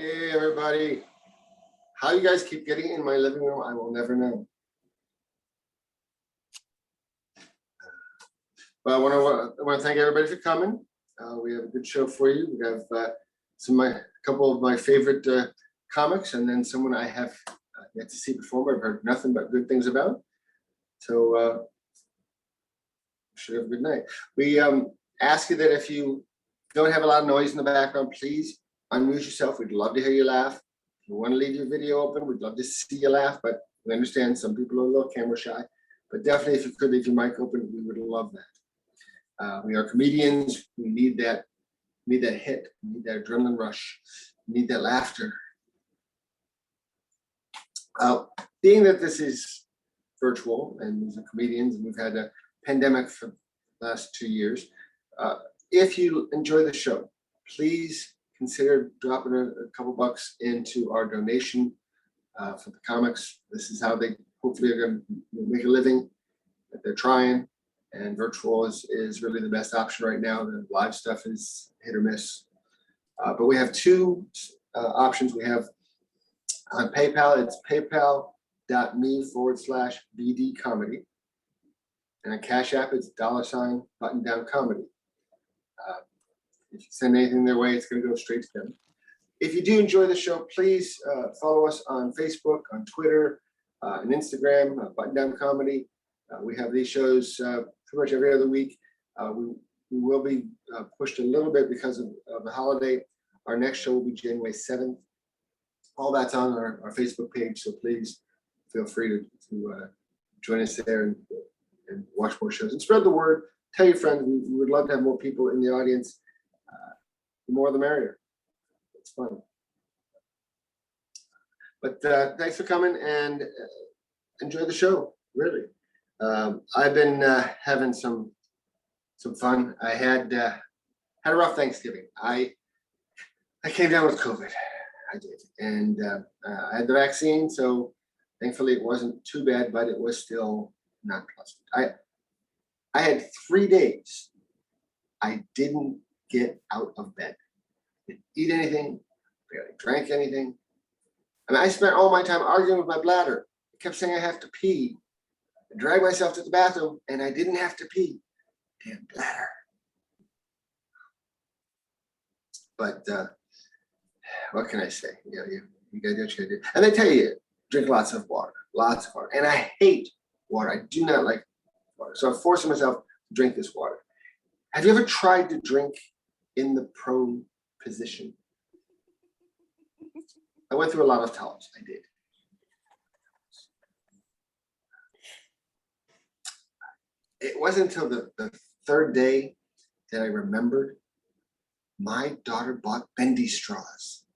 Hey everybody, how you guys keep getting in my living room, I will never know. But I want to thank everybody for coming. We have a good show for you. We have a couple of my favorite comics, and then someone I have yet to see before, but I've heard nothing but good things about. So should have a good night. We ask you that if you don't have a lot of noise in the background, please unmute yourself. We'd love to hear you laugh. If you want to leave your video open, we'd love to see you laugh, but we understand some people are a little camera shy. But definitely, if you could leave your mic open, we would love that. We are comedians. We need that hit. We need that adrenaline rush. We need that laughter. Being that this is virtual and these are comedians, and we've had a pandemic for the last 2 years, if you enjoy the show, please consider dropping a couple bucks into our donation for the comics. This is how they hopefully are going to make a living. That they're trying, and virtual is really the best option right now. The live stuff is hit or miss. But we have two options. We have on PayPal, it's paypal.me/BD comedy. And on Cash App, it's $button-down-comedy. If you send anything their way, it's going to go straight to them. If you do enjoy the show, please follow us on Facebook, on Twitter, and Instagram, Button Down Comedy. We have these shows pretty much every other week. We will be pushed a little bit because of the holiday. Our next show will be January 7th. All that's on our Facebook page, so please feel free to join us there and watch more shows and spread the word. Tell your friends. We would love to have more people in the audience. The more the merrier. It's fun. But thanks for coming and enjoy the show. Really, I've been having some fun. I had a rough Thanksgiving. I came down with COVID. I did, and I had the vaccine, so thankfully it wasn't too bad, but it was still not pleasant. I had 3 days. I didn't get out of bed. Didn't eat anything, barely drank anything. I mean, I spent all my time arguing with my bladder. I kept saying I have to pee. I dragged myself to the bathroom, and I didn't have to pee. Damn bladder. But what can I say? You gotta do what you gotta do. And they tell you, drink lots of water. And I hate water. I do not like water. So I'm forcing myself to drink this water. Have you ever tried to drink in the prone position? I went through a lot of towels. I did. It wasn't until the third day that I remembered my daughter bought bendy straws.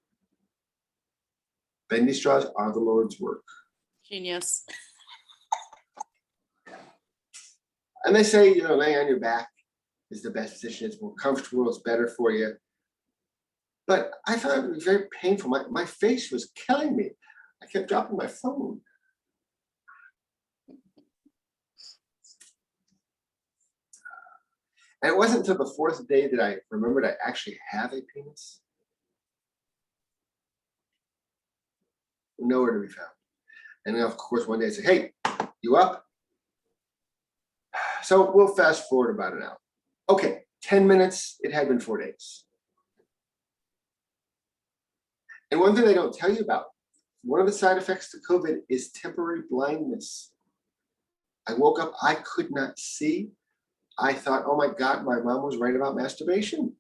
Bendy straws are the Lord's work. Genius. And they say, laying on your back is the best position. It's more comfortable. It's better for you. But I found it very painful. My face was killing me. I kept dropping my phone. And it wasn't until the fourth day that I remembered I actually have a penis. Nowhere to be found. And then, of course, one day I said, hey, you up? So we'll fast forward about an hour. Okay, 10 minutes. It had been 4 days. And one thing they don't tell you about, one of the side effects to COVID is temporary blindness. I woke up, I could not see. I thought, oh my God, my mom was right about masturbation.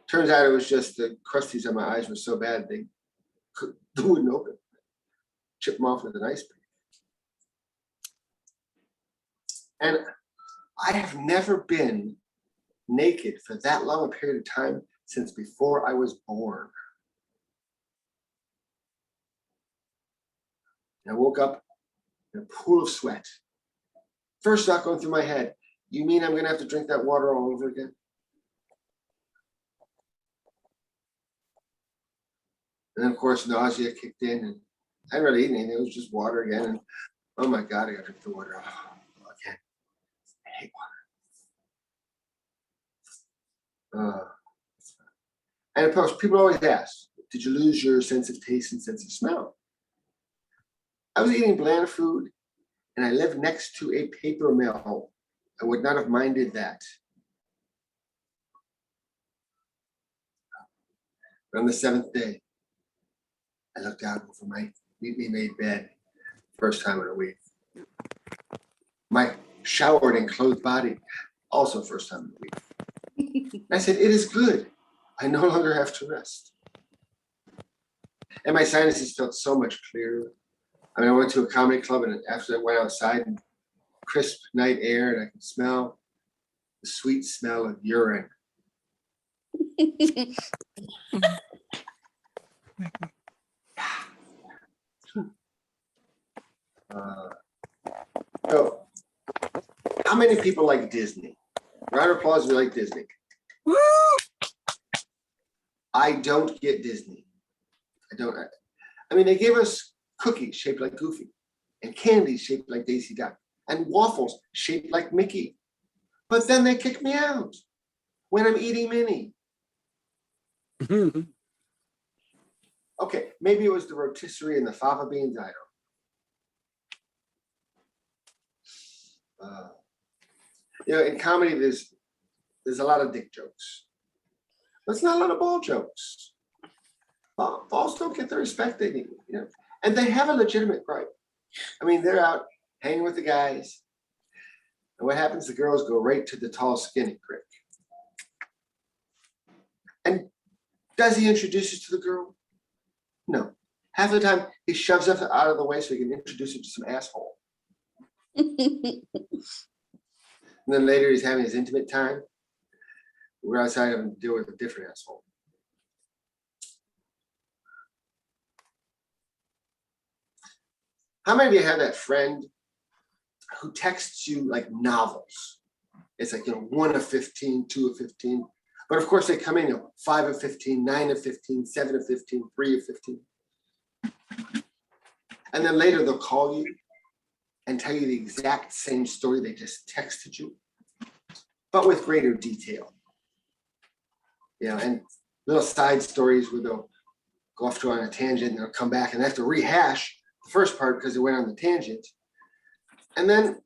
Turns out it was just the crusties on my eyes were so bad they wouldn't open. Chip them off with an ice pick. And I have never been naked for that long a period of time since before I was born. And I woke up in a pool of sweat. First thought going through my head, you mean I'm going to have to drink that water all over again? And then, of course, nausea kicked in, and I didn't really eat anything. It was just water again. And oh my God, I got to drink the water again. I hate water. And of course, people always ask, did you lose your sense of taste and sense of smell? I was eating bland food and I lived next to a paper mill. I would not have minded that. But on the 7th day, I looked out over my neatly made bed, first time in a week. My showered and clothed body, also first time in a week. I said, it is good. I no longer have to rest. And my sinuses felt so much clearer. I mean, I went to a comedy club, and after I went outside in crisp night air, and I could smell the sweet smell of urine. So, how many people like Disney? Round of applause if you like Disney. Woo! I don't get Disney. I mean, they gave us cookies shaped like Goofy, and candies shaped like Daisy Duck, and waffles shaped like Mickey. But then they kick me out when I'm eating Minnie. Okay, maybe it was the rotisserie and the fava beans, I don't know. You know, in comedy, there's a lot of dick jokes. But it's not a lot of ball jokes. Balls don't get the respect they need, you know. And they have a legitimate gripe. I mean, they're out hanging with the guys. And what happens? The girls go right to the tall, skinny prick. And does he introduce us to the girl? No. Half the time, he shoves us out of the way so he can introduce her to some asshole. And then later, he's having his intimate time. We're outside of him to deal with a different asshole. How many of you have that friend who texts you like novels? It's like, you know, 1 of 15, 2 of 15. But of course, they come in, you know, 5 of 15, 9 of 15, 7 of 15, 3 of 15. And then later they'll call you and tell you the exact same story they just texted you, but with greater detail. You know, and little side stories where they'll go off to on a tangent and they'll come back and they have to rehash the first part because they went on the tangent. And then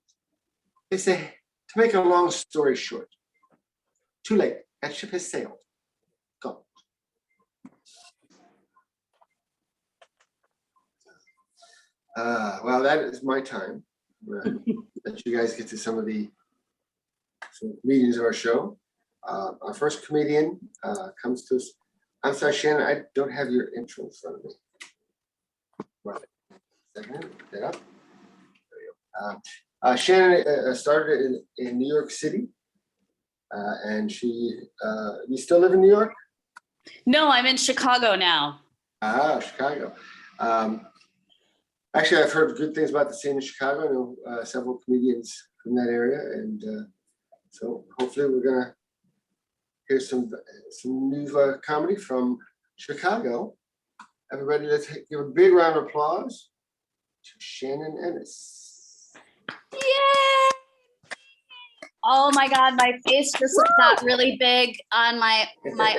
they say, to make a long story short, too late, that ship has sailed. Go. Well, that is my time. Let you guys get to some comedians of our show. Our first comedian comes to us. I'm sorry, Shannon, I don't have your intro in front of me. Right. Second, put that up. There you go. Shannon started in New York City, and you still live in New York? No, I'm in Chicago now. Chicago. Actually, I've heard good things about the scene in Chicago. I know several comedians from that area, and so hopefully we're gonna hear some new comedy from Chicago. Everybody, let's give a big round of applause to Shannon Ennis. Yay! Oh my God, my face just got really big on my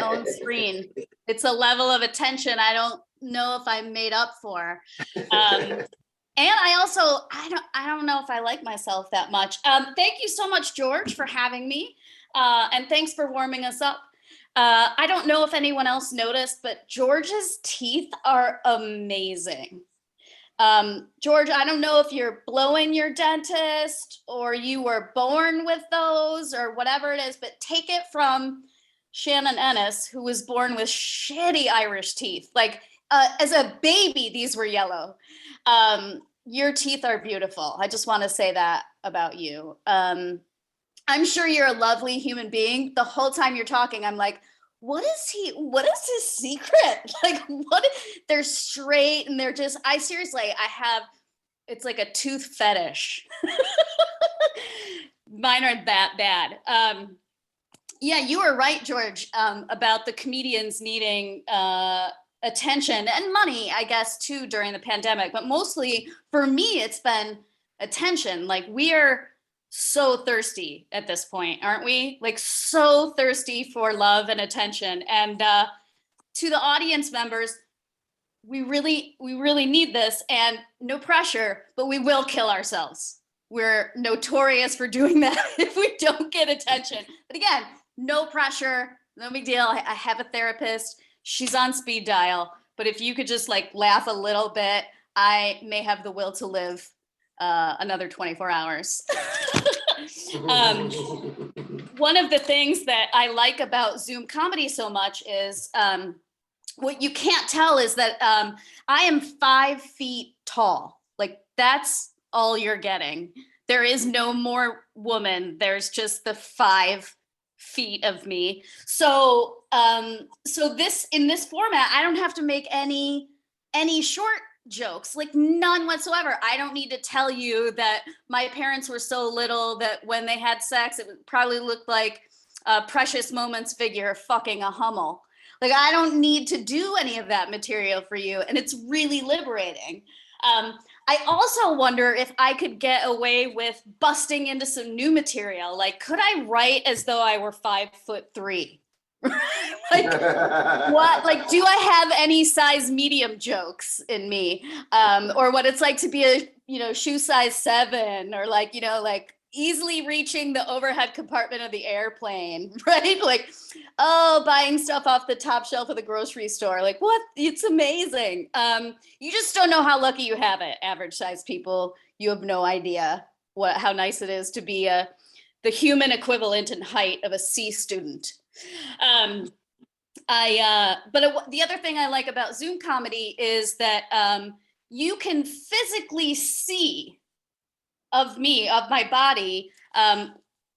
own screen. It's a level of attention I don't know if I'm made up for. And I don't know if I like myself that much. Thank you so much, George, for having me. And thanks for warming us up. I don't know if anyone else noticed, but George's teeth are amazing. George, I don't know if you're blowing your dentist or you were born with those or whatever it is, but take it from Shannon Ennis, who was born with shitty Irish teeth. Like as a baby, these were yellow. Your teeth are beautiful. I just want to say that about you. I'm sure you're a lovely human being. The whole time you're talking, I'm like, what is his secret? Like, they're straight and they're just, it's like a tooth fetish. Mine aren't that bad. Yeah, you were right, George, about the comedians needing attention and money, I guess, too, during the pandemic. But mostly for me, it's been attention. Like, we are so thirsty at this point, aren't we? Like, so thirsty for love and attention. And to the audience members, we really need this, and no pressure, but we will kill ourselves. We're notorious for doing that if we don't get attention. But again, no pressure, no big deal. I have a therapist. She's on speed dial. But if you could just like laugh a little bit, I may have the will to live another 24 hours. One of the things that I like about Zoom comedy so much is what you can't tell is that I am 5 feet tall. Like that's all you're getting. There is no more woman. There's just the 5 feet of me. So this in this format, I don't have to make any short jokes, like none whatsoever. I don't need to tell you that my parents were so little that when they had sex, it probably looked like a Precious Moments figure fucking a Hummel. Like I don't need to do any of that material for you, and it's really liberating. I also wonder if I could get away with busting into some new material. Like, could I write as though I were 5'3"? Like, what? Like, do I have any size medium jokes in me, or what it's like to be a shoe size 7, or like like easily reaching the overhead compartment of the airplane, right? Like, oh, buying stuff off the top shelf of the grocery store. Like, what? It's amazing. You just don't know how lucky you have it, average size people. You have no idea how nice it is to be the human equivalent in height of a C student. But the other thing I like about Zoom comedy is that you can physically see of me, of my body,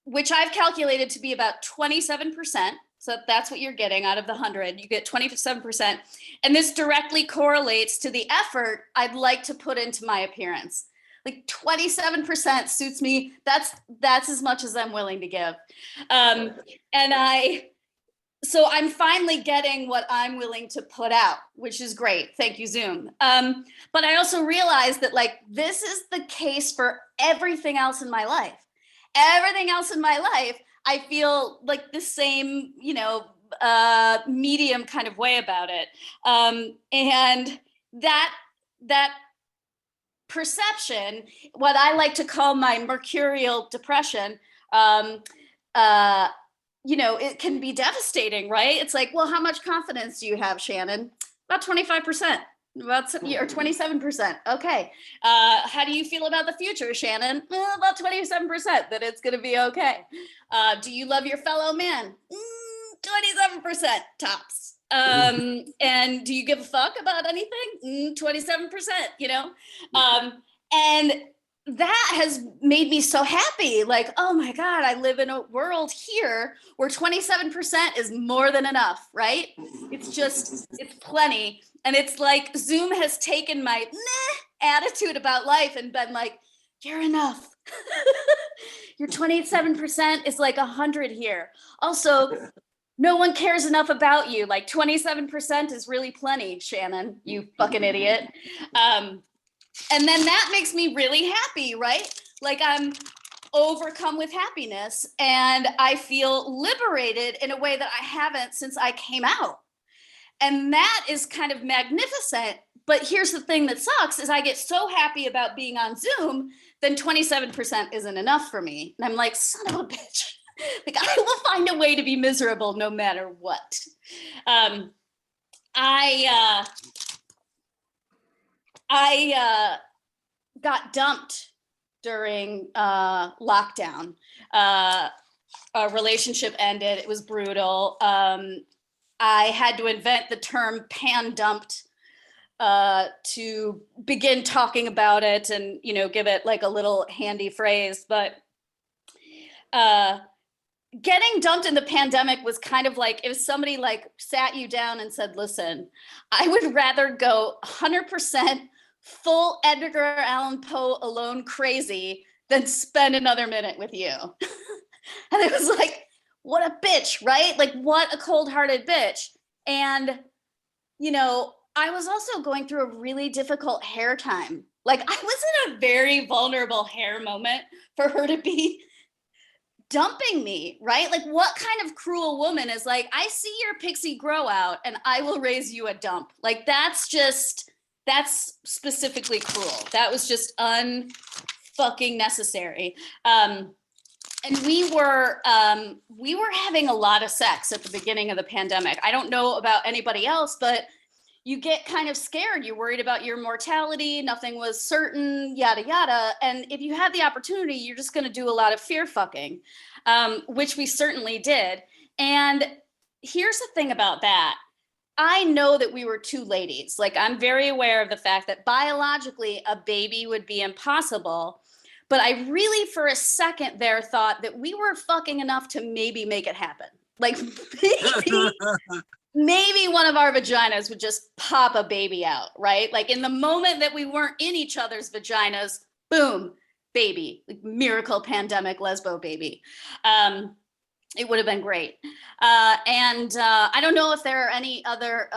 which I've calculated to be about 27%. So that's what you're getting out of the 100. You get 27%. And this directly correlates to the effort I'd like to put into my appearance. Like 27% suits me. That's as much as I'm willing to give. So I'm finally getting what I'm willing to put out, which is great. Thank you, Zoom. But I also realized that like, this is the case for everything else in my life. Everything else in my life, I feel like the same, medium kind of way about it. And that perception, what I like to call my mercurial depression, it can be devastating, right? It's like, well, how much confidence do you have, Shannon? About 25%, or 27%. Okay. How do you feel about the future, Shannon? Well, about 27% that it's going to be okay. Do you love your fellow man? 27% tops. And do you give a fuck about anything? 27%, and that has made me so happy. Like, oh my God, I live in a world here where 27% is more than enough, right? It's plenty. And it's like Zoom has taken my attitude about life and been like, you're enough. Your 27% is like 100 here. Also, no one cares enough about you. Like 27% is really plenty, Shannon, you fucking idiot. And then that makes me really happy, right? Like I'm overcome with happiness and I feel liberated in a way that I haven't since I came out. And that is kind of magnificent. But here's the thing that sucks is I get so happy about being on Zoom, then 27% isn't enough for me. And I'm like, son of a bitch. Like I will find a way to be miserable no matter what. I got dumped during lockdown. A relationship ended. It was brutal. I had to invent the term pan-dumped to begin talking about it and, give it like a little handy phrase. But getting dumped in the pandemic was kind of like if somebody like sat you down and said, listen, I would rather go 100% full Edgar Allan Poe alone crazy than spend another minute with you. And it was like, what a bitch, right? Like what a cold-hearted bitch. And, I was also going through a really difficult hair time. Like I was in a very vulnerable hair moment for her to be dumping me, right? Like, what kind of cruel woman is like, I see your pixie grow out and I will raise you a dump? Like, that's specifically cruel. That was just unfucking necessary. And we were having a lot of sex at the beginning of the pandemic. I don't know about anybody else, but you get kind of scared. You're worried about your mortality. Nothing was certain, yada, yada. And if you had the opportunity, you're just going to do a lot of fear fucking, which we certainly did. And here's the thing about that. I know that we were two ladies. Like, I'm very aware of the fact that biologically a baby would be impossible. But I really, for a second there, thought that we were fucking enough to maybe make it happen. Like, maybe one of our vaginas would just pop a baby out, right? Like, in the moment that we weren't in each other's vaginas, boom, baby, like, miracle pandemic lesbo baby. It would have been great. And I don't know if there are any other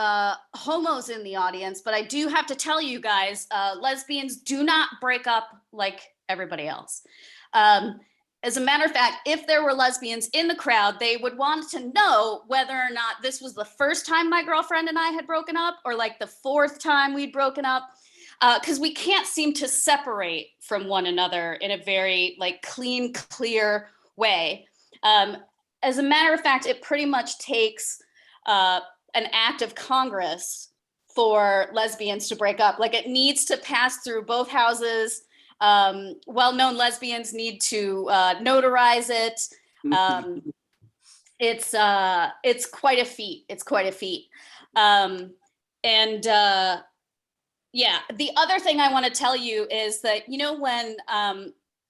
homos in the audience, but I do have to tell you guys, lesbians do not break up like everybody else. As a matter of fact, if there were lesbians in the crowd, they would want to know whether or not this was the first time my girlfriend and I had broken up, or like the fourth time we'd broken up, because we can't seem to separate from one another in a very like clean, clear way. As a matter of fact, it pretty much takes an act of Congress for lesbians to break up. Like, it needs to pass through both houses. Well-known lesbians need to notarize it. It's quite a feat. It's quite a feat. Yeah, the other thing I want to tell you is that, you know,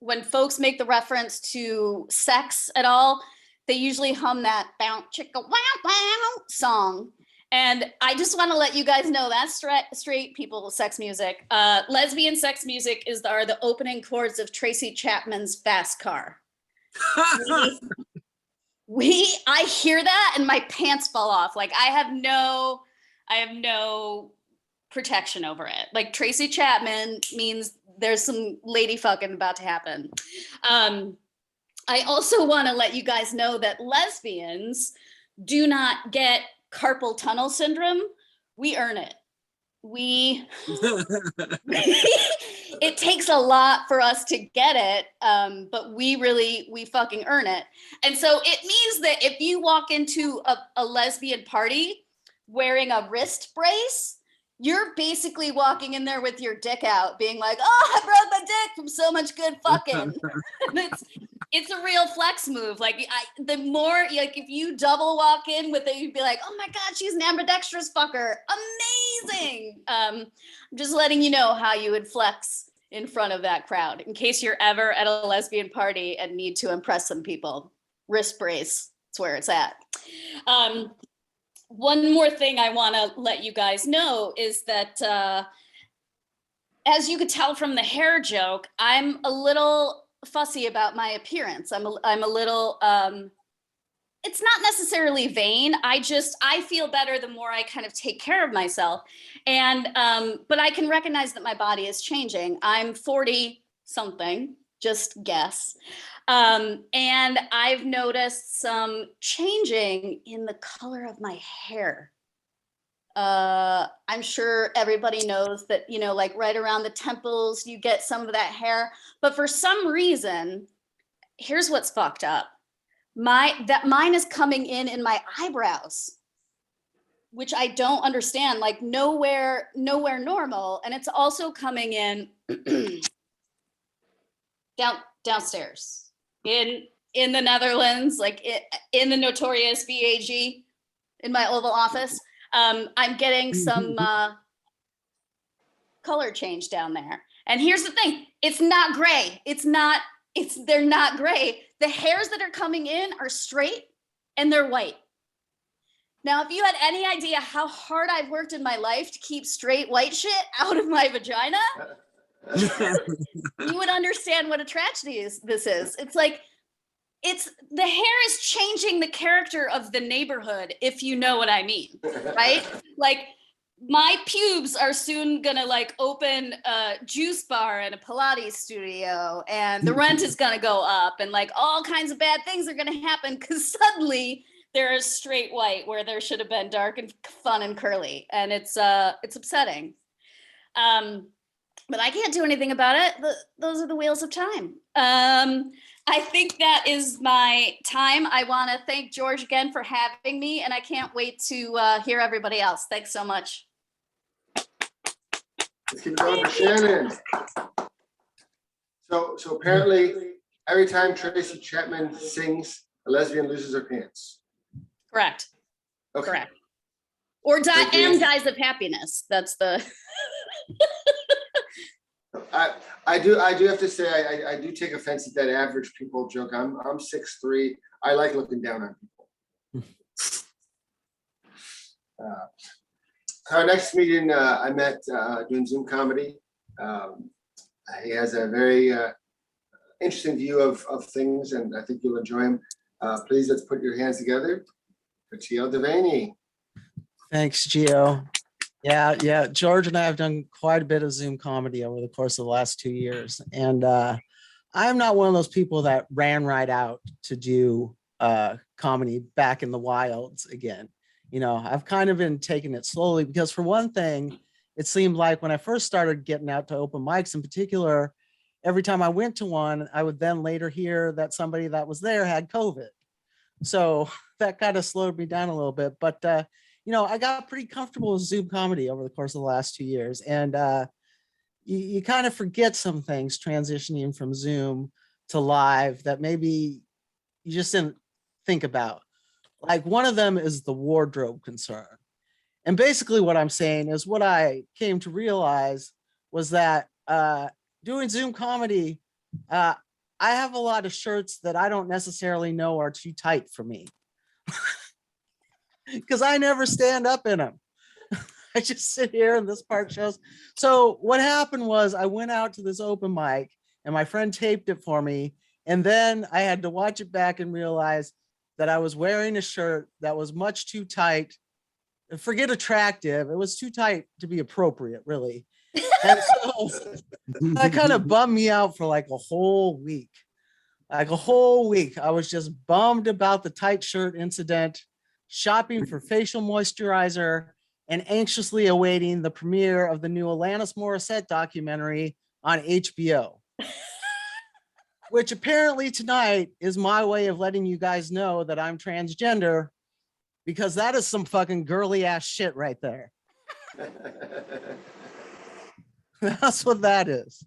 when folks make the reference to sex at all, they usually hum that bounce chicka wow wow song. And I just want to let you guys know that's straight people sex music. Lesbian sex music are the opening chords of Tracy Chapman's Fast Car. I hear that and my pants fall off. Like, I have no protection over it. Like, Tracy Chapman means there's some lady fucking about to happen. I also want to let you guys know that lesbians do not get carpal tunnel syndrome. We earn it. It takes a lot for us to get it, but we fucking earn it. And so it means that if you walk into a lesbian party wearing a wrist brace, you're basically walking in there with your dick out, being like, oh, I broke my dick from so much good fucking. It's a real flex move. Like, the more, like, if you double walk in with it, you'd be like, oh my God, she's an ambidextrous fucker. Amazing. I'm just letting you know how you would flex in front of that crowd in case you're ever at a lesbian party and need to impress some people. Wrist brace, that's where it's at. One more thing I want to let you guys know is that, as you could tell from the hair joke, I'm a little fussy about my appearance. I'm a little, it's not necessarily vain. I feel better the more I kind of take care of myself. And, but I can recognize that my body is changing. I'm 40 something, just guess. And I've noticed some changing in the color of my hair. I'm sure everybody knows that, you know, like right around the temples, you get some of that hair. But for some reason, here's what's fucked up. Mine is coming in my eyebrows, which I don't understand, like nowhere normal. And it's also coming in downstairs in the Netherlands, like in the notorious VAG in my Oval Office. I'm getting some color change down there. And here's the thing, it's not gray. They're not gray. The hairs that are coming in are straight and they're white. Now, if you had any idea how hard I've worked in my life to keep straight white shit out of my vagina, you would understand what a tragedy this is. It's like, the hair is changing the character of the neighborhood, if you know what I mean, right? Like, my pubes are soon gonna like open a juice bar and a Pilates studio, and the rent is gonna go up, and like all kinds of bad things are gonna happen because suddenly there is straight white where there should have been dark and fun and curly, and it's upsetting. But I can't do anything about it. Those are the wheels of time. I think that is my time. I want to thank George again for having me, and I can't wait to hear everybody else. Thanks so much. Let's keep going for Shannon. So apparently, every time Tracy Chapman sings, a lesbian loses her pants. Correct. Okay. Correct. Or dies of happiness. That's the. I do have to say I do take offense at that average people joke. I'm 6'3". I like looking down on people. Our next meeting, I met doing Zoom comedy. He has a very interesting view of things, and I think you'll enjoy him. Please, let's put your hands together for Geo DeVaney. Thanks, Geo. Yeah. George and I have done quite a bit of Zoom comedy over the course of the last 2 years. And I'm not one of those people that ran right out to do comedy back in the wilds again. You know, I've kind of been taking it slowly because, for one thing, it seemed like when I first started getting out to open mics in particular, every time I went to one, I would then later hear that somebody that was there had COVID. So that kind of slowed me down a little bit. But I got pretty comfortable with Zoom comedy over the course of the last 2 years. And you kind of forget some things transitioning from Zoom to live that maybe you just didn't think about. Like, one of them is the wardrobe concern. And basically what I'm saying is, what I came to realize was that doing Zoom comedy, I have a lot of shirts that I don't necessarily know are too tight for me. Because I never stand up in them. I just sit here and this part shows. So what happened was, I went out to this open mic and my friend taped it for me. And then I had to watch it back and realize that I was wearing a shirt that was much too tight. Forget attractive. It was too tight to be appropriate, really. And so that kind of bummed me out for like a whole week. I was just bummed about the tight shirt incident, shopping for facial moisturizer, and anxiously awaiting the premiere of the new Alanis Morissette documentary on HBO. Which apparently tonight is my way of letting you guys know that I'm transgender, because that is some fucking girly ass shit right there. That's what that is.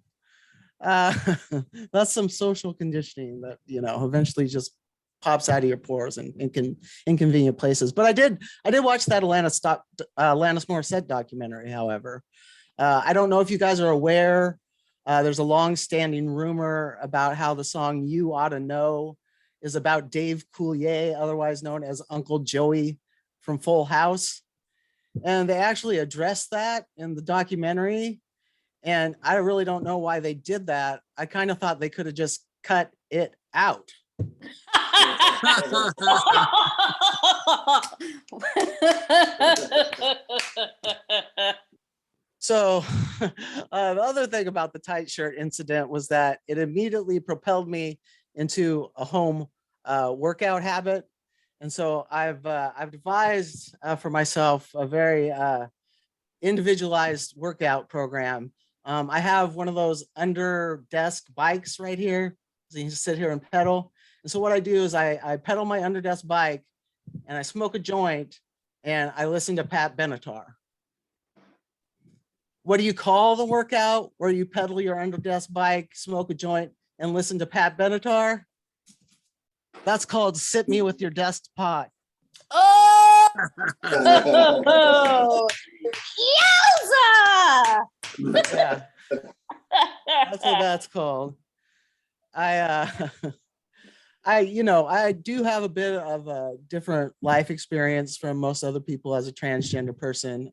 That's some social conditioning that, eventually just pops out of your pores and in inconvenient places. But I did watch that Alanis Morissette documentary, however. I don't know if you guys are aware, there's a long-standing rumor about how the song "You Ought to Know" is about Dave Coulier, otherwise known as Uncle Joey from Full House. And they actually addressed that in the documentary. And I really don't know why they did that. I kind of thought they could have just cut it out. So the other thing about the tight shirt incident was that it immediately propelled me into a home workout habit. And so I've devised for myself a very individualized workout program. I have one of those under desk bikes right here. So you can just sit here and pedal. And so what I do is I pedal my under desk bike and I smoke a joint and I listen to Pat Benatar. What do you call the workout where you pedal your under desk bike, smoke a joint, and listen to Pat Benatar? That's called "Sit Me With Your Desk Pot." Oh! Yowza! Yeah, that's what that's called. I do have a bit of a different life experience from most other people as a transgender person.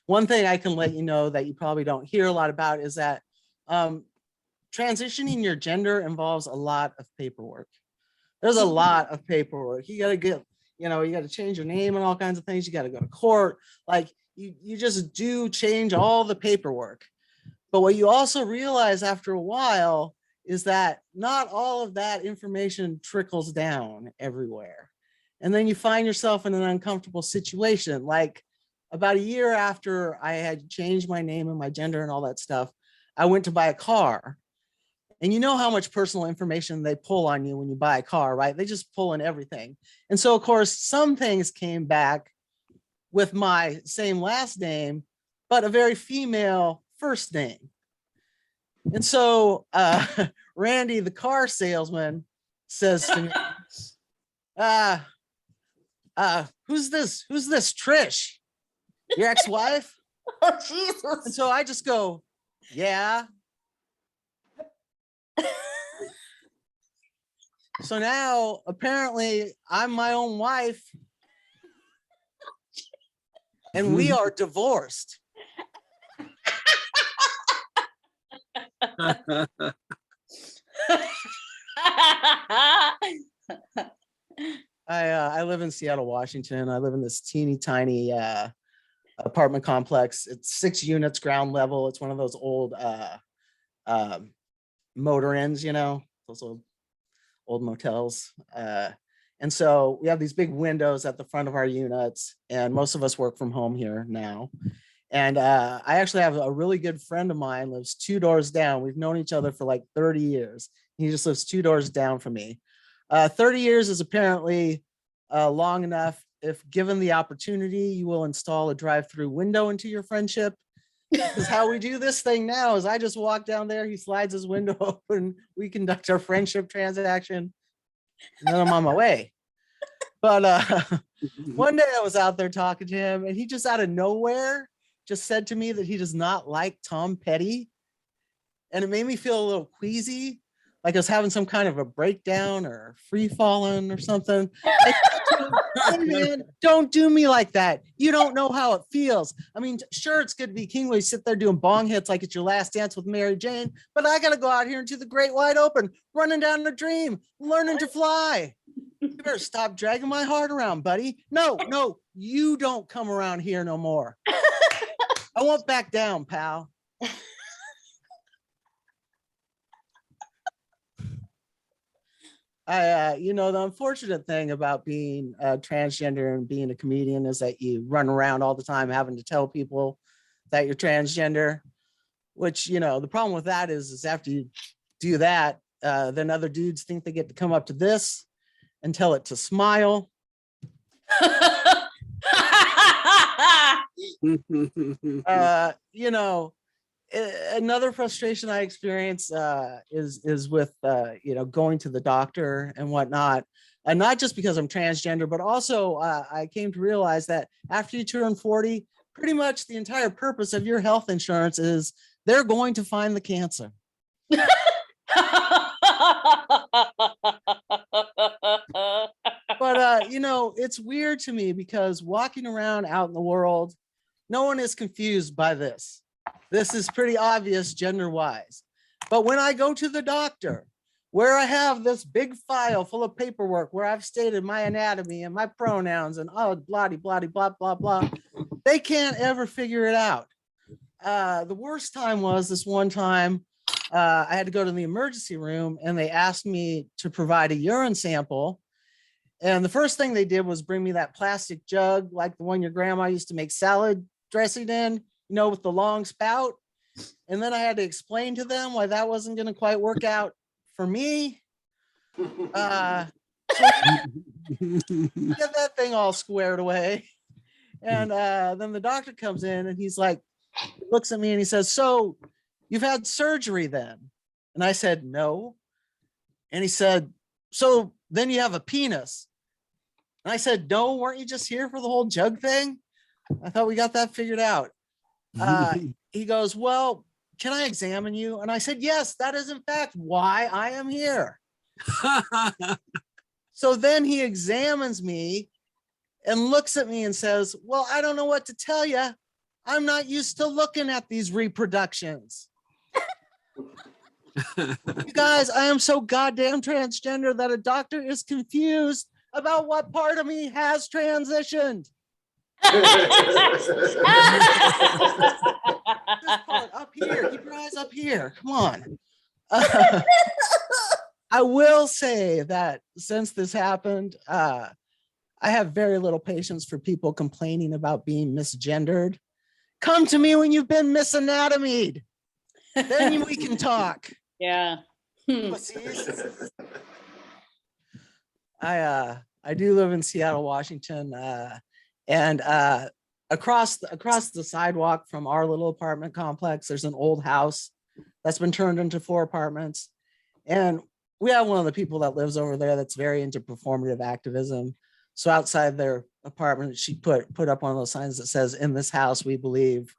One thing I can let you know that you probably don't hear a lot about is that transitioning your gender involves a lot of paperwork. There's a lot of paperwork. You got to get, you know, you got to change your name and all kinds of things. You got to go to court. Like you just do change all the paperwork. But what you also realize after a while is that not all of that information trickles down everywhere. And then you find yourself in an uncomfortable situation. Like about a year after I had changed my name and my gender and all that stuff, I went to buy a car. And you know how much personal information they pull on you when you buy a car, right? They just pull in everything. And so, of course, some things came back with my same last name, but a very female first name. And so Randy, the car salesman, says to me, who's this? Who's this? Trish, your ex-wife? Oh, Jesus. And so I just go, yeah. So now apparently I'm my own wife and we are divorced. I live in Seattle, Washington. I live in this teeny tiny apartment complex. It's 6 units, ground level. It's one of those old motor inns, you know, those old motels. And so we have these big windows at the front of our units, and most of us work from home here now. And I actually have a really good friend of mine, lives 2 doors down. We've known each other for like 30 years. He just lives 2 doors down from me. 30 years is apparently long enough. If given the opportunity, you will install a drive-through window into your friendship. Because how we do this thing now is I just walk down there, he slides his window open, we conduct our friendship transaction, and then I'm on my way. But one day I was out there talking to him, and he just out of nowhere just said to me that he does not like Tom Petty. And it made me feel a little queasy, like I was having some kind of a breakdown or free falling or something. Like, hey man, don't do me like that. You don't know how it feels. I mean, sure, it's good to be king when you sit there doing bong hits like it's your last dance with Mary Jane, but I gotta go out here into the great wide open, running down the dream, learning to fly. You better stop dragging my heart around, buddy. No, you don't come around here no more. I won't back down, pal. You know, the unfortunate thing about being transgender and being a comedian is that you run around all the time having to tell people that you're transgender, which, you know, the problem with that is after you do that, then other dudes think they get to come up to this and tell it to smile. You know, another frustration I experience is with you know, going to the doctor and whatnot, and not just because I'm transgender, but also I came to realize that after you turn 40, pretty much the entire purpose of your health insurance is they're going to find the cancer. But you know, it's weird to me because walking around out in the world, no one is confused by this. This is pretty obvious gender wise. But when I go to the doctor, where I have this big file full of paperwork where I've stated my anatomy and my pronouns and oh, blah, blah, blah, blah, blah, they can't ever figure it out. The worst time was this one time I had to go to the emergency room and they asked me to provide a urine sample. And the first thing they did was bring me that plastic jug, like the one your grandma used to make salad dressing in, you know, with the long spout. And then I had to explain to them why that wasn't going to quite work out for me. So get that thing all squared away. And then the doctor comes in and he's like, looks at me and he says, so you've had surgery then? And I said, no. And he said, so then you have a penis? And I said, no, weren't you just here for the whole jug thing? I thought we got that figured out. He goes, well, can I examine you? And I said, yes, that is in fact why I am here. So then he examines me and looks at me and says, well, I don't know what to tell you. I'm not used to looking at these reproductions. You guys, I am so goddamn transgender that a doctor is confused about what part of me has transitioned. This part up here. Keep your eyes up here. Come on. I will say that since this happened, I have very little patience for people complaining about being misgendered. Come to me when you've been misanatomied. Then we can talk. Yeah. Pussies. I do live in Seattle, Washington, and across the sidewalk from our little apartment complex, there's an old house that's been turned into 4 apartments, and we have one of the people that lives over there that's very into performative activism. So outside their apartment, she put up one of those signs that says, "In this house, we believe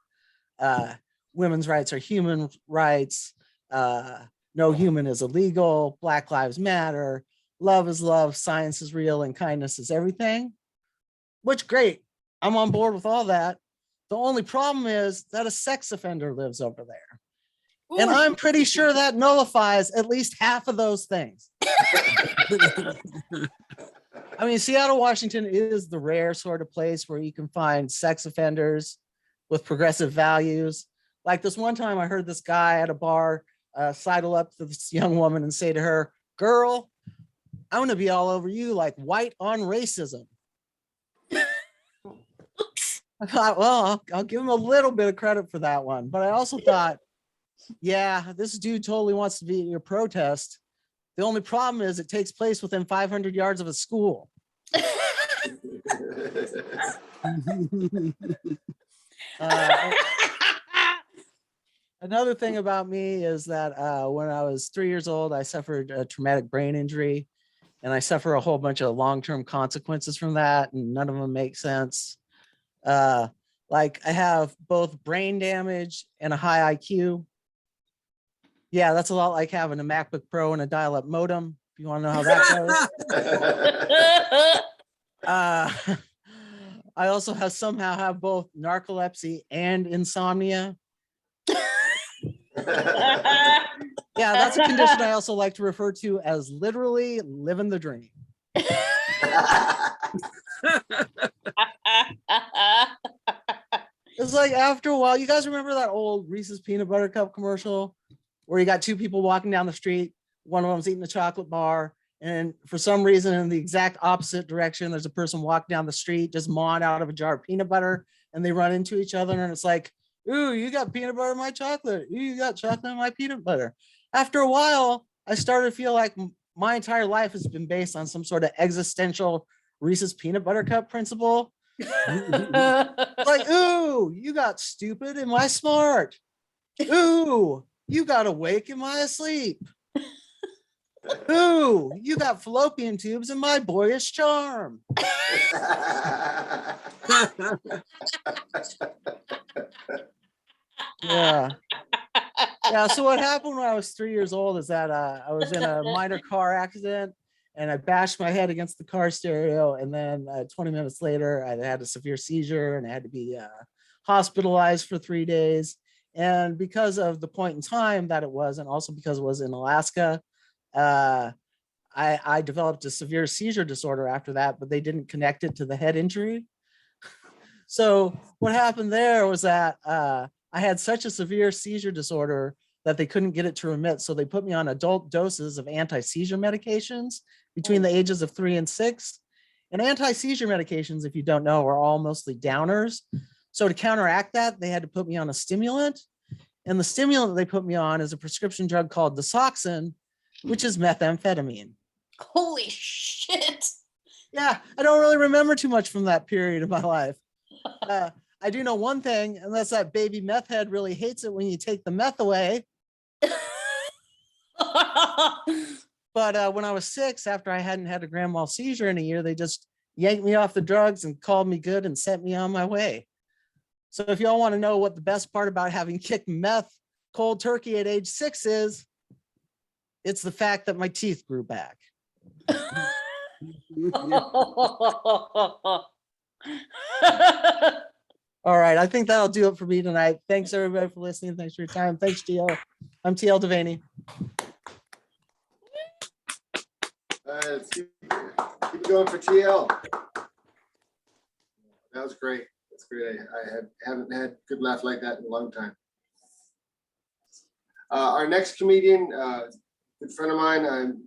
women's rights are human rights. No human is illegal. Black lives matter. Love is love. Science is real, and kindness is everything." Which, great. I'm on board with all that. The only problem is that a sex offender lives over there. Ooh. And I'm pretty sure that nullifies at least half of those things. I mean, Seattle, Washington is the rare sort of place where you can find sex offenders with progressive values. Like this one time I heard this guy at a bar sidle up to this young woman and say to her, "Girl, I'm going to be all over you like white on racism." I thought, well, I'll give him a little bit of credit for that one. But I also thought, yeah, this dude totally wants to be at your protest. The only problem is it takes place within 500 yards of a school. Another thing about me is that when I was 3 years old, I suffered a traumatic brain injury, and I suffer a whole bunch of long-term consequences from that, and none of them make sense. Like I have both brain damage and a high IQ. Yeah, that's a lot like having a MacBook Pro and a dial-up modem. If you want to know how that goes. I also somehow have both narcolepsy and insomnia. Yeah, that's a condition I also like to refer to as literally living the dream. It's like after a while, you guys remember that old Reese's peanut butter cup commercial where you got 2 people walking down the street, one of them's eating a chocolate bar, and for some reason in the exact opposite direction, there's a person walking down the street just mawing out of a jar of peanut butter, and they run into each other, and it's like, "Ooh, you got peanut butter in my chocolate. Ooh, you got chocolate in my peanut butter." After a while, I started to feel like my entire life has been based on some sort of existential Reese's peanut butter cup principle. Like, "Ooh, you got stupid. Am I smart? Ooh, you got awake. Am I asleep? Ooh, you got fallopian tubes and my boyish charm." Yeah. Yeah. So what happened when I was 3 years old is that I was in a minor car accident and I bashed my head against the car stereo. And then 20 minutes later, I had a severe seizure and I had to be hospitalized for 3 days. And because of the point in time that it was, and also because it was in Alaska, I developed a severe seizure disorder after that, but they didn't connect it to the head injury. So what happened there was that I had such a severe seizure disorder that they couldn't get it to remit. So they put me on adult doses of anti-seizure medications between the ages of 3 and 6. And anti-seizure medications, if you don't know, are all mostly downers. So to counteract that, they had to put me on a stimulant. And the stimulant they put me on is a prescription drug called Disoxin, which is methamphetamine. Holy shit. Yeah, I don't really remember too much from that period of my life. I do know one thing, and that's that baby meth head really hates it when you take the meth away. But when I was 6, after I hadn't had a grand mal seizure in a year, they just yanked me off the drugs and called me good and sent me on my way. So if y'all want to know what the best part about having kicked meth cold turkey at age 6 is, it's the fact that my teeth grew back. All right, I think that'll do it for me tonight. Thanks everybody for listening. Thanks for your time. Thanks, Geo. I'm TL DeVaney. Let's see here. Keep it going for TL. That was great. That's great. Haven't had a good laugh like that in a long time. Our next comedian, good friend of mine.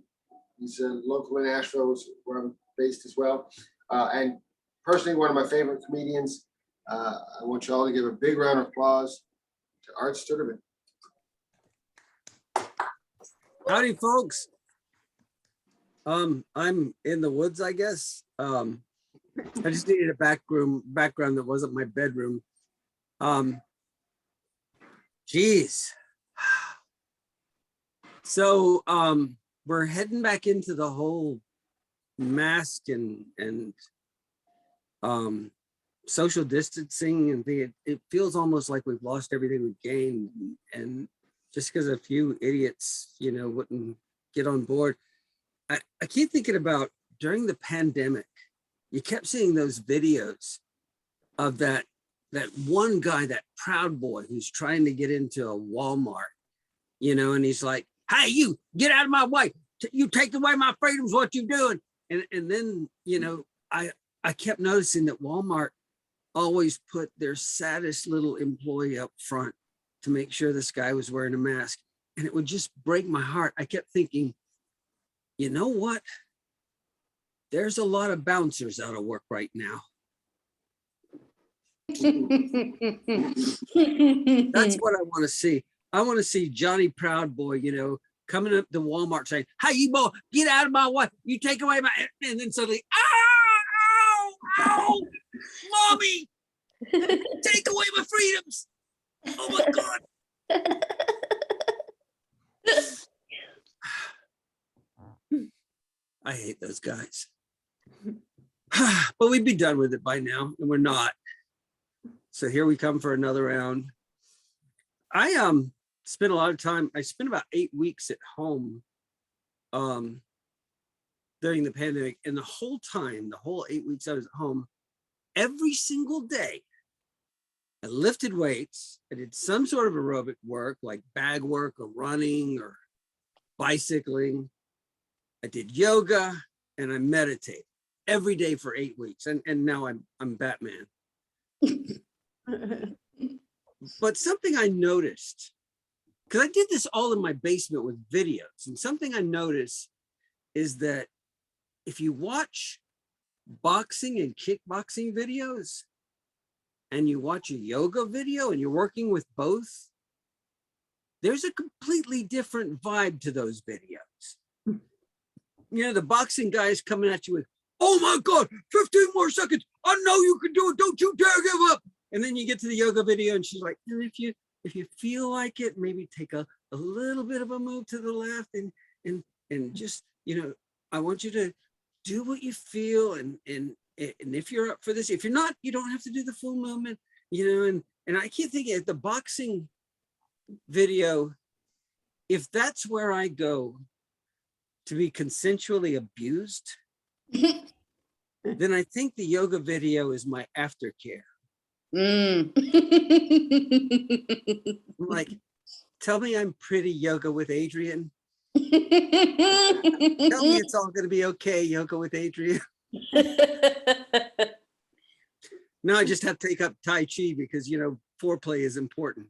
He's local in Asheville, where I'm based as well. And personally, one of my favorite comedians. I want you all to give a big round of applause to Art Sturtevant. Howdy, folks. I'm in the woods, I guess. I just needed a background that wasn't my bedroom. Geez. So we're heading back into the whole mask and social distancing and thing. It feels almost like we've lost everything we've gained, and just because a few idiots, wouldn't get on board. I keep thinking about during the pandemic, you kept seeing those videos of that one guy, that Proud Boy, who's trying to get into a Walmart, and he's like, "Hey, you get out of my way. You take away my freedoms, what you doing?" And then, I kept noticing that Walmart always put their saddest little employee up front to make sure this guy was wearing a mask. And it would just break my heart. I kept thinking, you know what? There's a lot of bouncers out of work right now. That's what I want to see. I want to see Johnny Proud Boy, coming up to Walmart saying, "Hey, you boy, get out of my way. You take away my," and then suddenly, ow, ow, mommy, take away my freedoms. Oh my God. I hate those guys. But we'd be done with it by now, and we're not. So here we come for another round. I spent a lot of time. I spent about 8 weeks at home during the pandemic, and the whole time, the whole 8 weeks I was at home, every single day, I lifted weights. I did some sort of aerobic work, like bag work or running or bicycling. I did yoga and I meditated every day for 8 weeks. And now I'm Batman. But something I noticed, because I did this all in my basement with videos, and something I noticed is that if you watch boxing and kickboxing videos and you watch a yoga video and you're working with both, there's a completely different vibe to those videos. The boxing guy is coming at you with, "Oh my God, 15 more seconds. I know you can do it. Don't you dare give up." And then you get to the yoga video and she's like, "And if you feel like it, maybe take a little bit of a move to the left and just, I want you to do what you feel. And if you're up for this, if you're not, you don't have to do the full movement, and I keep thinking at the boxing video, if that's where I go to be consensually abused, then I think the yoga video is my aftercare. I'm like, tell me I'm pretty, yoga with Adrian. Tell me it's all going to be okay, yoga with Adrian. Now I just have to take up Tai Chi because, foreplay is important.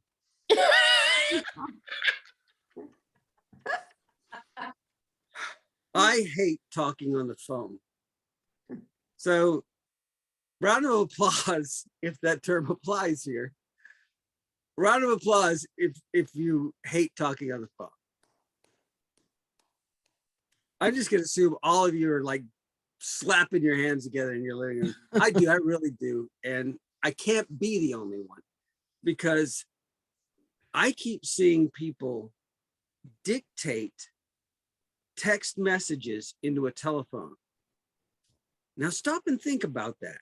I hate talking on the phone. So, round of applause, if that term applies here. Round of applause if you hate talking on the phone. I'm just going to assume all of you are like slapping your hands together in your living room. I do, I really do. And I can't be the only one because I keep seeing people dictate text messages into a telephone. Now stop and think about that.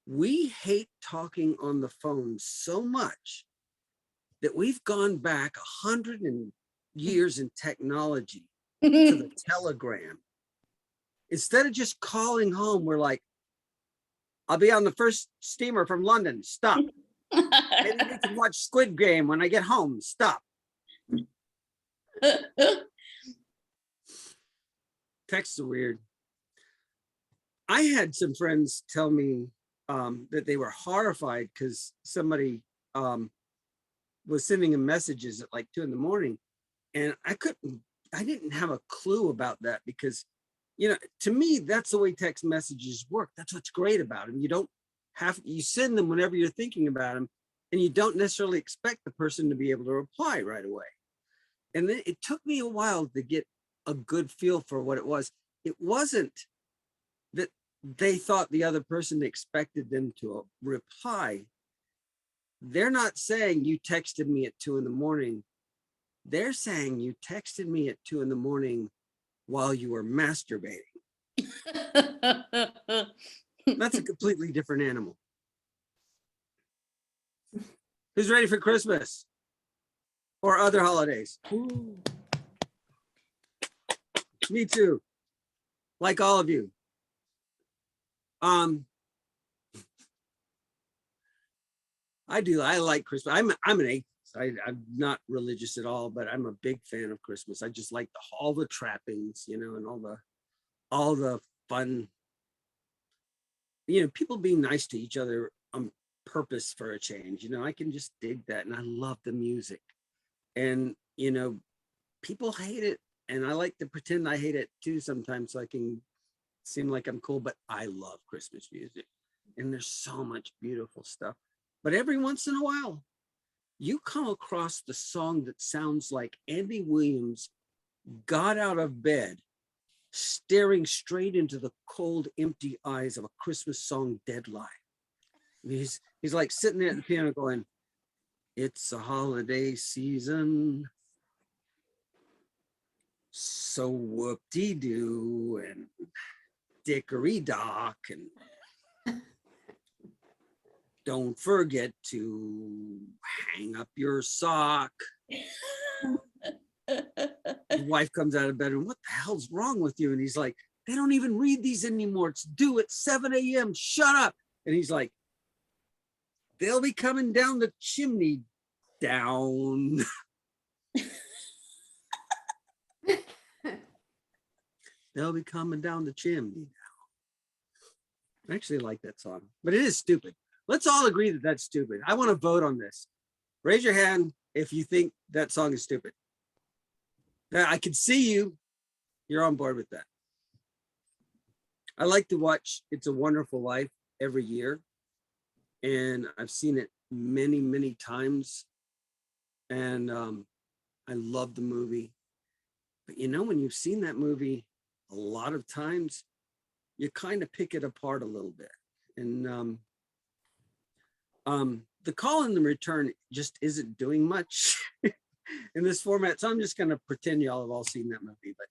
We hate talking on the phone so much that we've gone back 100 years in technology to the telegram. Instead of just calling home, we're like, "I'll be on the first steamer from London. Stop. Maybe we can watch Squid Game when I get home. Stop." Texts are weird. I had some friends tell me that they were horrified because somebody was sending them messages at like 2 a.m. and I didn't have a clue about that because, you know, to me, that's the way text messages work. That's what's great about them. You send them whenever you're thinking about them, and you don't necessarily expect the person to be able to reply right away. And then it took me a while to get a good feel for what it was. It wasn't that they thought the other person expected them to reply. They're not saying you texted me at 2 a.m. They're saying you texted me at 2 a.m. while you were masturbating. That's a completely different animal. Who's ready for Christmas or other holidays? Ooh. Me too. Like all of you. I do. I like Christmas. I'm an atheist. I'm not religious at all, but I'm a big fan of Christmas. I just like all the trappings, you know, and all the fun, you know, people being nice to each other on purpose for a change. You know, I can just dig that, and I love the music. And you know, people hate it, and I like to pretend I hate it too sometimes, so I can seem like I'm cool. But I love Christmas music, and there's so much beautiful stuff. But every once in a while, you come across the song that sounds like Andy Williams got out of bed, staring straight into the cold, empty eyes of a Christmas song deadline. He's like sitting there at the piano going, "It's a holiday season, so whoop-de-doo and dickory-dock, and don't forget to hang up your sock." His wife comes out of bed and, "What the hell's wrong with you?" And he's like, "They don't even read these anymore. It's due at 7 a.m. Shut up." And he's like, "They'll be coming down the chimney down." They'll be coming down the chimney now. I actually like that song, but it is stupid. Let's all agree that that's stupid. I want to vote on this. Raise your hand if you think that song is stupid. I can see you. You're on board with that. I like to watch It's a Wonderful Life every year, and I've seen it many, many times, and I love the movie. But you know, when you've seen that movie a lot of times, you kind of pick it apart a little bit. And The Call and the Return just isn't doing much in this format, so I'm just going to pretend y'all have all seen that movie. But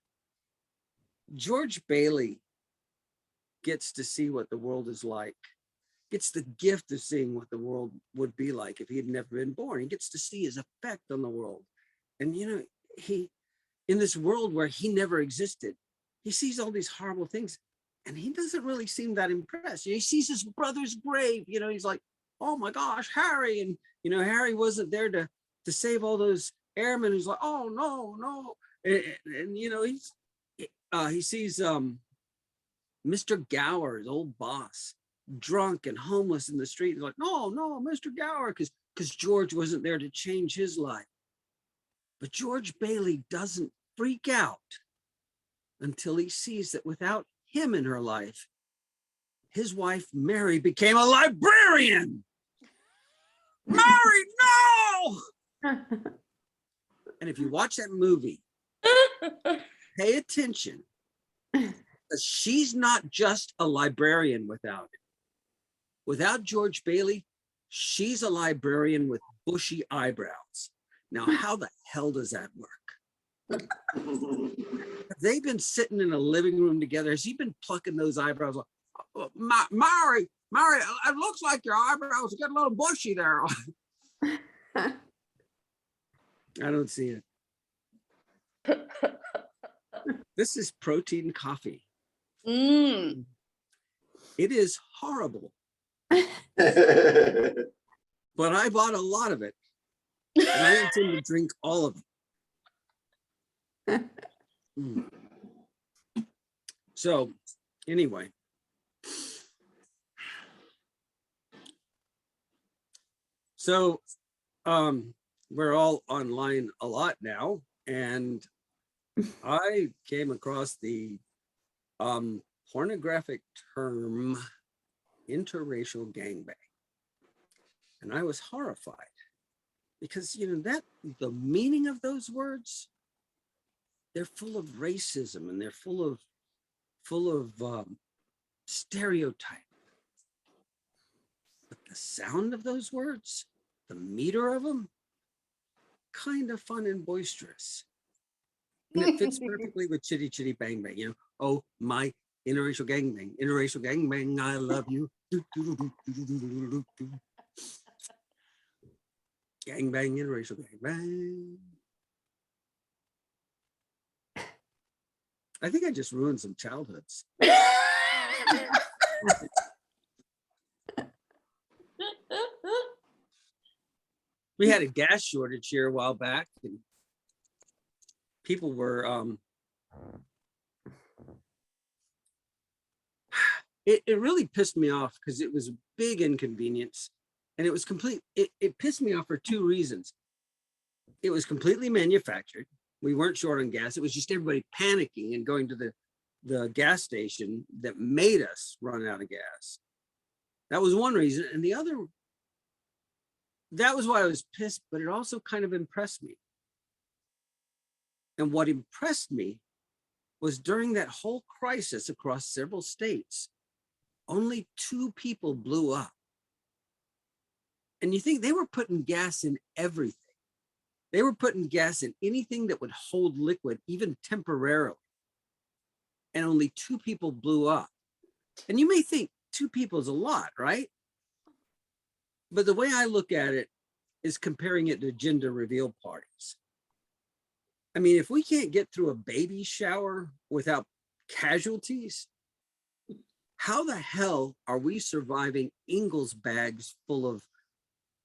George Bailey gets to see what the world is like, gets the gift of seeing what the world would be like if he had never been born. He gets to see his effect on the world. And you know, he, in this world where he never existed, he sees all these horrible things, and he doesn't really seem that impressed. He sees his brother's grave, you know, he's like, "Oh my gosh, Harry." And you know, Harry wasn't there to save all those airmen. He's like, "Oh no, no." And you know, he sees Mr. Gower, his old boss, drunk and homeless in the street. He's like, "No, no, Mr. Gower," because George wasn't there to change his life. But George Bailey doesn't freak out until he sees that without him in her life, his wife, Mary, became a librarian. Mary, no! And if you watch that movie, pay attention. She's not just a librarian without it. Without George Bailey, she's a librarian with bushy eyebrows. Now, how the hell does that work? They've been sitting in a living room together. Has he been plucking those eyebrows? Like, Mary, it looks like your eyebrows are getting a little bushy there. I don't see it. This is protein coffee. Mm. It is horrible, but I bought a lot of it, and I intend to drink all of it. So anyway, So we're all online a lot now, and I came across the pornographic term interracial gangbang. And I was horrified because, you know, that the meaning of those words, they're full of racism and they're full of stereotype. But the sound of those words, the meter of them, kind of fun and boisterous. And it fits perfectly with chitty chitty bang bang, you know. Oh, my interracial gangbang, I love you. Gangbang, interracial gangbang. I think I just ruined some childhoods. We had a gas shortage here a while back, and people were it really pissed me off because it was a big inconvenience, and it was complete. It pissed me off for two reasons. It was completely manufactured. We weren't short on gas. It was just everybody panicking and going to the gas station that made us run out of gas. That was one reason. And the other, that was why I was pissed, but it also kind of impressed me. And what impressed me was during that whole crisis across several states, only 2 people blew up. And you think they were putting gas in everything. They were putting gas in anything that would hold liquid, even temporarily. And only 2 people blew up. And you may think 2 people is a lot, right? But the way I look at it is comparing it to gender reveal parties. I mean, if we can't get through a baby shower without casualties, how the hell are we surviving Ingalls bags full of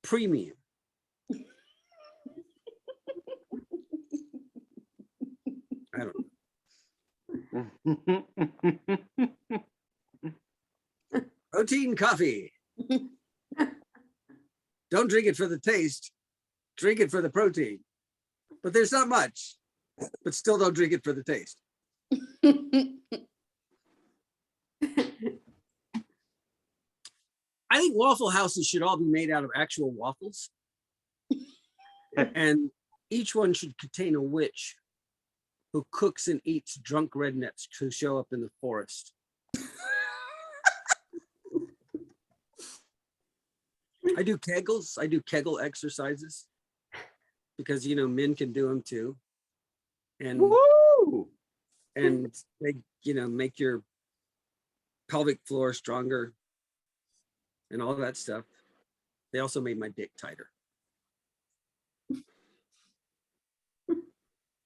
premium? I don't know. Protein coffee. Don't drink it for the taste, drink it for the protein. But there's not much, but still don't drink it for the taste. I think waffle houses should all be made out of actual waffles. And each one should contain a witch who cooks and eats drunk rednecks who show up in the forest. I do kegels. I do kegel exercises because, you know, men can do them too. And, and they, you know, make your pelvic floor stronger and all that stuff. They also made my dick tighter.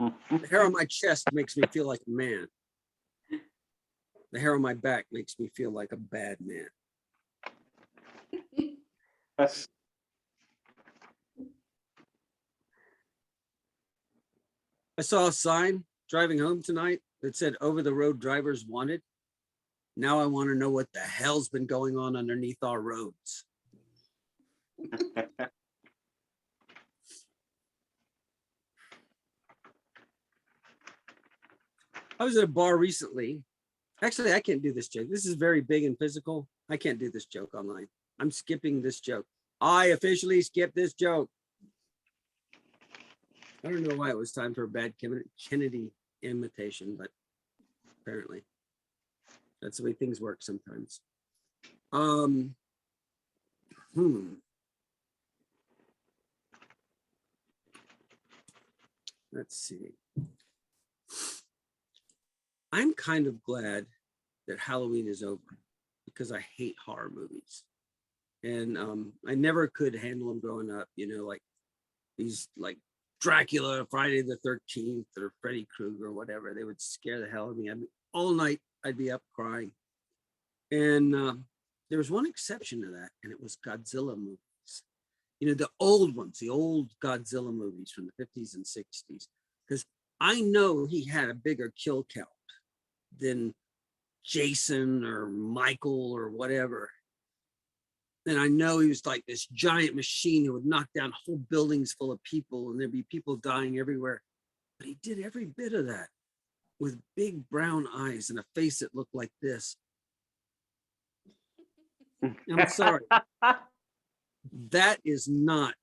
The hair on my chest makes me feel like a man. The hair on my back makes me feel like a bad man. I saw a sign driving home tonight that said over the road drivers wanted. Now I want to know what the hell's been going on underneath our roads. I was at a bar recently. Actually, I can't do this joke. This is very big and physical. I can't do this joke online. I'm skipping this joke. I officially skipped this joke. I don't know why it was time for a bad Kennedy imitation, but apparently that's the way things work sometimes. Let's see. I'm kind of glad that Halloween is over because I hate horror movies. And I never could handle them growing up, you know, like these like Dracula, Friday the 13th, or Freddy Krueger, or whatever. They would scare the hell out of me. All night I'd be up crying. And there was one exception to that, and it was Godzilla movies. You know, the old ones, the old Godzilla movies from the 50s and 60s. Because I know he had a bigger kill count than Jason or Michael or whatever. And I know he was like this giant machine who would knock down whole buildings full of people and there'd be people dying everywhere. But he did every bit of that with big brown eyes and a face that looked like this. I'm sorry. That is not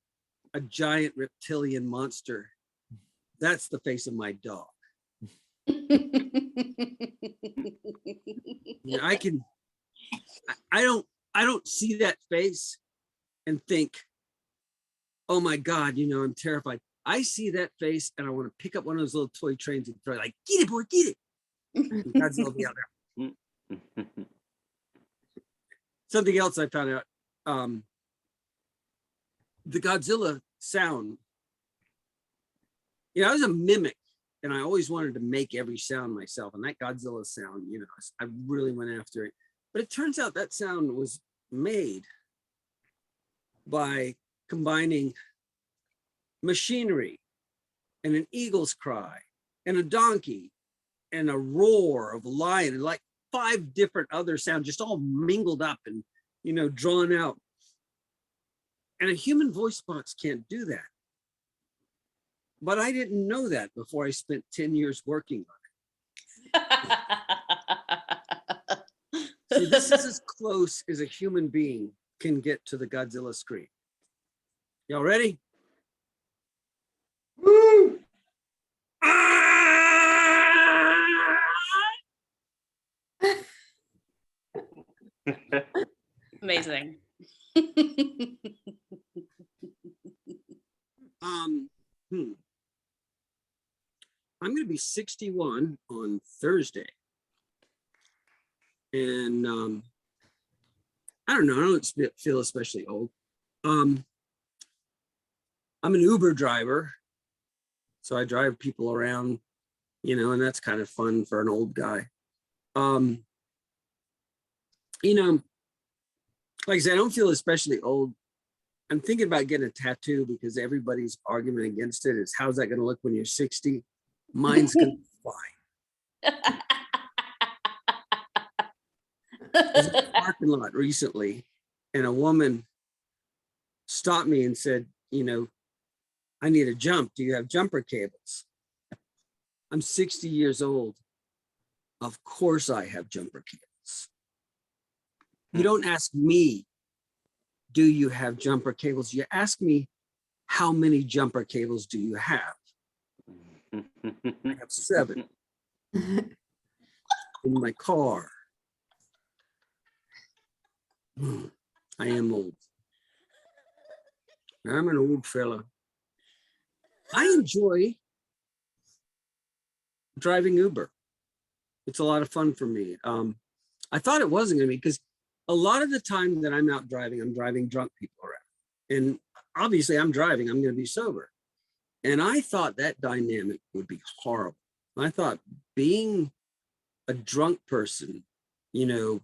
a giant reptilian monster. That's the face of my dog. I don't see that face and think, oh my God, I'm terrified. I see that face and I want to pick up one of those little toy trains and throw it like, get it, boy, get it. And Godzilla will be out there. Something else I found out, the Godzilla sound, I was a mimic and I always wanted to make every sound myself. And that Godzilla sound, I really went after it. But it turns out that sound was made by combining machinery and an eagle's cry and a donkey and a roar of a lion and like 5 different other sounds just all mingled up and, drawn out. And a human voice box can't do that. But I didn't know that before I spent 10 years working on it. See, this is as close as a human being can get to the Godzilla scream. Y'all ready? Woo! Amazing. I'm going to be 61 on Thursday. And I don't know, I don't feel especially old. I'm an Uber driver. So I drive people around, and that's kind of fun for an old guy. Like I said, I don't feel especially old. I'm thinking about getting a tattoo because everybody's argument against it is how's that going to look when you're 60? Mine's going to be fine. I was in the parking lot recently and a woman stopped me and said, I need a jump. Do you have jumper cables? I'm 60 years old. Of course I have jumper cables. You don't ask me, do you have jumper cables? You ask me, how many jumper cables do you have? I have 7 in my car. I am old. I'm an old fella. I enjoy driving Uber. It's a lot of fun for me. I thought it wasn't going to be because a lot of the time that I'm out driving, I'm driving drunk people around. And obviously I'm driving, I'm going to be sober. And I thought that dynamic would be horrible. I thought being a drunk person, being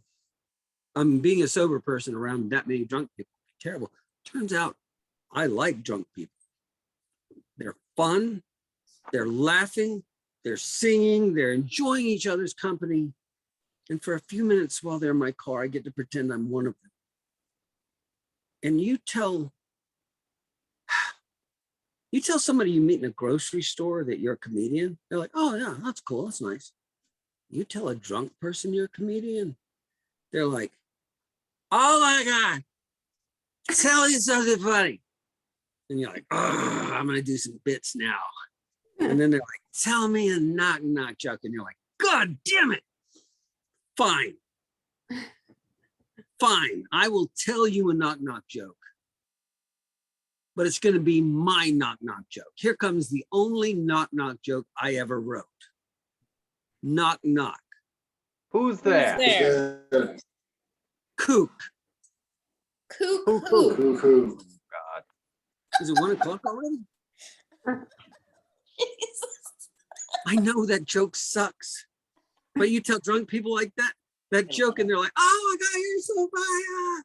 a sober person around that many drunk people would be terrible. Turns out I like drunk people. They're fun, they're laughing, they're singing, they're enjoying each other's company. And for a few minutes while they're in my car, I get to pretend I'm one of them. And you tell somebody you meet in a grocery store that you're a comedian, they're like, oh yeah, that's cool, that's nice. You tell a drunk person you're a comedian, they're like, oh my God, tell you something funny. And you're like, oh, I'm gonna do some bits now. And then they're like, tell me a knock joke. And you're like, God damn it. Fine. Fine. I will tell you a knock joke. But it's gonna be my knock joke. Here comes the only knock joke I ever wrote. Knock. Who's there? Kook. Kook. Woo-hoo. God. Is it 1 o'clock already? I know that joke sucks, but you tell drunk people like that joke and they're like, oh my God, you're so bad.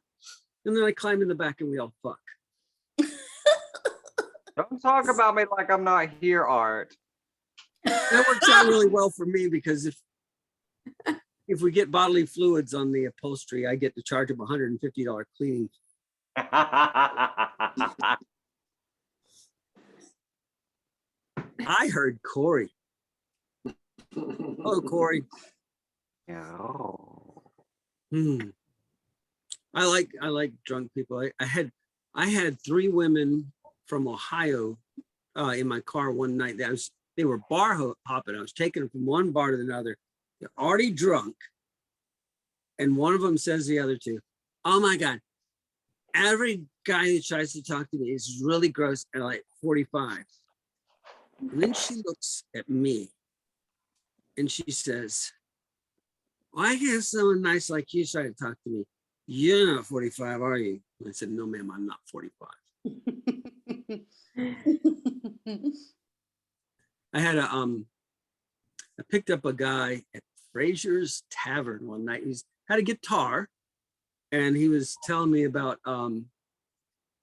And then I climb in the back and we all fuck. Don't talk about me like I'm not here, Art. That works out really well for me because if we get bodily fluids on the upholstery, I get to charge them $150 cleaning I heard Corey. Oh, Corey. Yeah. I like drunk people. I had 3 women from Ohio in my car one night. They were hopping. I was taking them from one bar to another. They're already drunk. And one of them says to the other 2, "Oh my God, every guy that tries to talk to me is really gross at like 45. And then she looks at me and she says, "Why can't someone nice like you try to talk to me? You're not 45, are you?" And I said, "No, ma'am, I'm not 45. I picked up a guy at Fraser's Tavern one night. He's had a guitar and he was telling me about,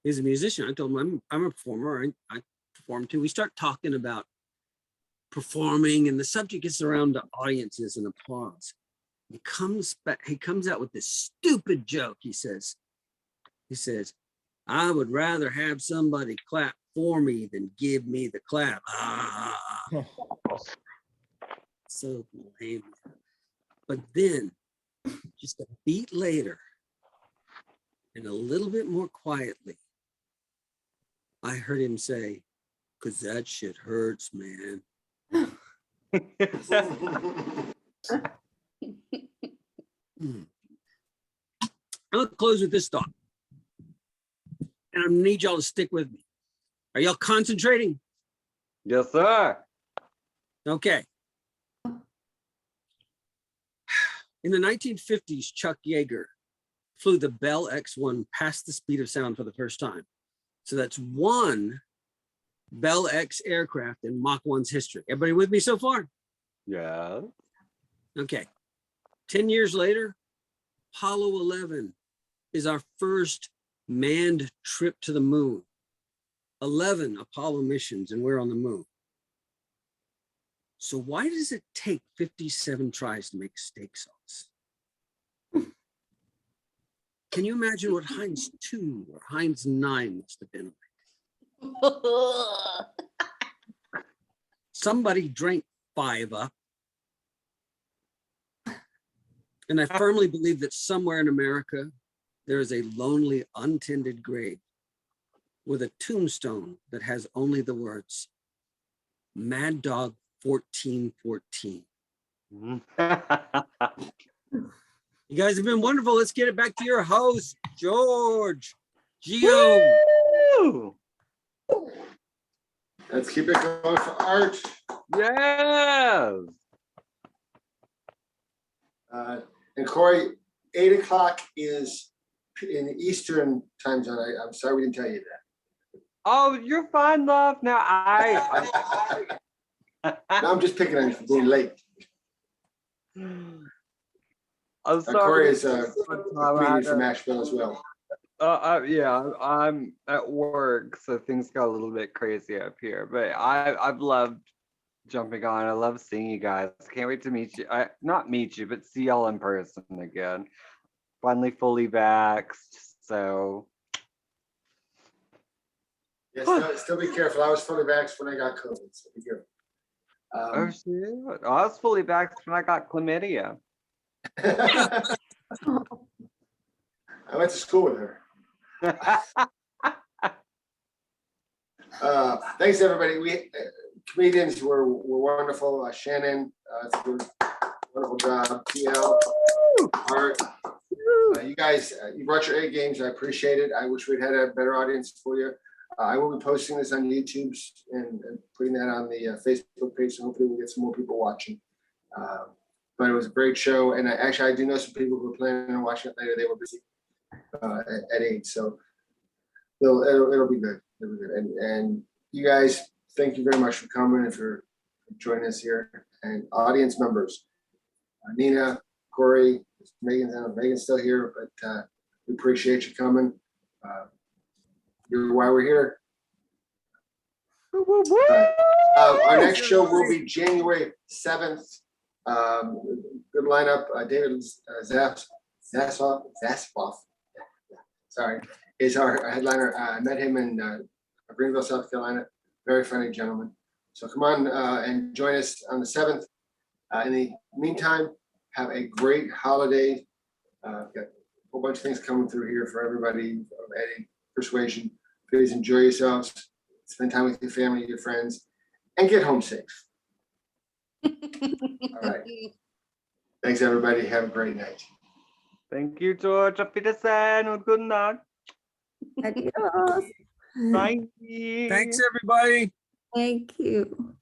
he's a musician. I told him I'm a performer. I perform too. We start talking about performing and the subject gets around to audiences and applause. He comes out with this stupid joke. He says, "I would rather have somebody clap for me than give me the clap." So lame. But then just a beat later and a little bit more quietly, I heard him say, "'Cause that shit hurts, man." I'll close with this thought. And I need y'all to stick with me. Are y'all concentrating? Yes, sir. Okay. In the 1950s, Chuck Yeager flew the Bell X-1 past the speed of sound for the first time. So that's one Bell X aircraft in Mach 1's history. Everybody with me so far? Yeah. Okay. 10 years later, Apollo 11 is our first manned trip to the moon. 11 Apollo missions and we're on the moon. So why does it take 57 tries to make steak sauce? Can you imagine what Heinz 2 or Heinz 9 must have been like? Somebody drank 5 up. And I firmly believe that somewhere in America, there is a lonely, untended grave with a tombstone that has only the words, "Mad Dog 1414. You guys have been wonderful. Let's get it back to your host, George. Geo. Woo! Let's keep it going for Art. Yes. And Corey, 8 o'clock is in the Eastern time zone. I'm sorry we didn't tell you that. Oh, you're fine, love. Now No, I'm just picking on you for being late. I'm sorry. Corey is a comedian from Asheville as well. Yeah, I'm at work, so things got a little bit crazy up here. But I've loved jumping on. I love seeing you guys. Can't wait to meet you. Not meet you, but see y'all in person again. Finally fully vaxxed, so. Yeah, still be careful. I was fully vaxxed when I got COVID, so be careful. Oh shit! I was fully vaxxed when I got chlamydia. I went to school with her. Thanks everybody. We comedians were wonderful. Shannon, it's a wonderful job. TL, Art, you guys, you brought your A games. I appreciate it. I wish we'd had a better audience for you. I will be posting this on YouTube and putting that on the Facebook page. So hopefully we'll get some more people watching. But it was a great show, and I do know some people who are planning on watching it later. They were busy at 8, so it'll be good. It'll be good. And you guys, thank you very much for coming and for joining us here. And audience members, Nina, Corey, Megan's still here, but we appreciate you coming. You're why we're here. Our next show will be January 7th. Good lineup. David Zaspoff. Sorry. is our headliner. I met him in Greenville, South Carolina. Very funny gentleman. So come on and join us on the 7th. In the meantime, have a great holiday. Got a whole bunch of things coming through here for everybody of any persuasion. Please enjoy yourselves. Spend time with your family, your friends, and get home safe. All right. Thanks, everybody. Have a great night. Thank you, George. Auf Wiedersehen und guten Nacht. Adios. Bye. Thanks, everybody. Thank you.